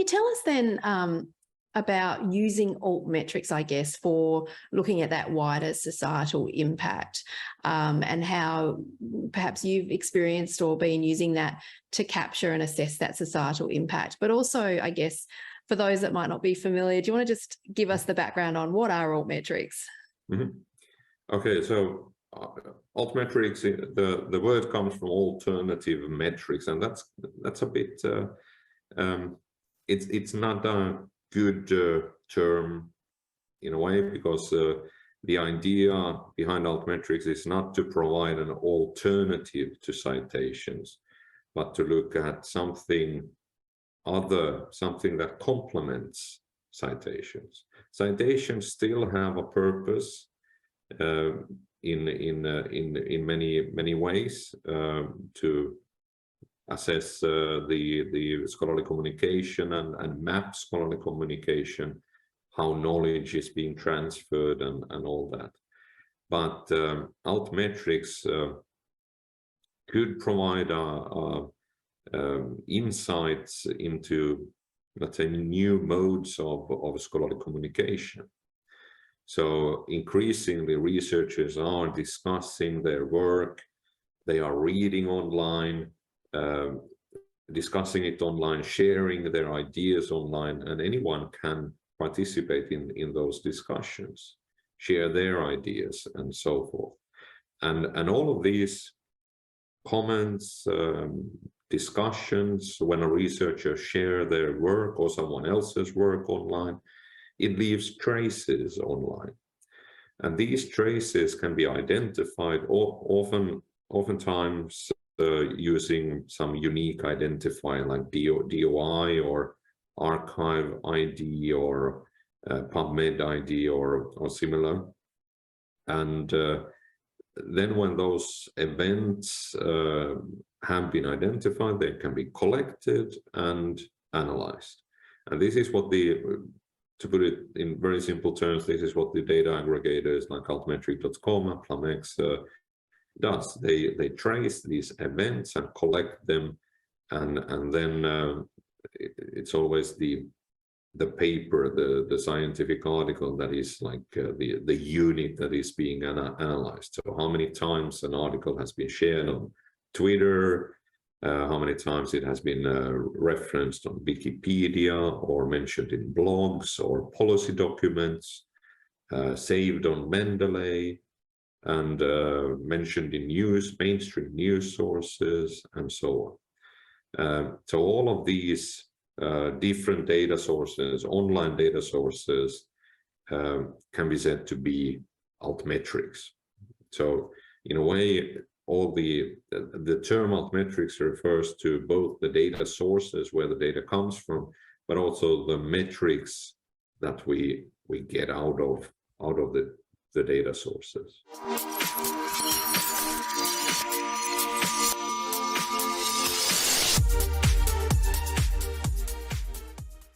you tell us then about using altmetrics, I guess, for looking at that wider societal impact, and how perhaps you've experienced or been using that to capture and assess that societal impact? But also, I guess, for those that might not be familiar, do you want to just give us the background on what are altmetrics? Mm-hmm. Okay, so altmetrics, the word comes from alternative metrics, and that's a bit it's not a good term in a way, because the idea behind altmetrics is not to provide an alternative to citations, but to look at something that complements citations. Citations still have a purpose in many ways to assess the scholarly communication and map scholarly communication, how knowledge is being transferred and all that. But altmetrics could provide insights into, let's say, new modes of scholarly communication. So increasingly researchers are discussing their work, they are reading online, discussing it online, sharing their ideas online, and anyone can participate in those discussions, share their ideas and so forth. And all of these comments, discussions, when a researcher shares their work or someone else's work online, it leaves traces online. And these traces can be identified oftentimes using some unique identifier like DOI or archive ID or PubMed ID or similar. And then when those events have been identified, they can be collected and analyzed. And this is what to put it in very simple terms, this is what the data aggregators like altmetric.com and Plumex does. They trace these events and collect them, and then it's always the paper, the scientific article that is like the unit that is being analyzed. So how many times an article has been shared on Twitter, how many times it has been referenced on Wikipedia or mentioned in blogs or policy documents, saved on Mendeley, and mentioned in mainstream news sources, and so on. So all of these different data sources, online data sources, can be said to be altmetrics. So in a way, all the term altmetrics refers to both the data sources where the data comes from, but also the metrics that we get out of the data sources.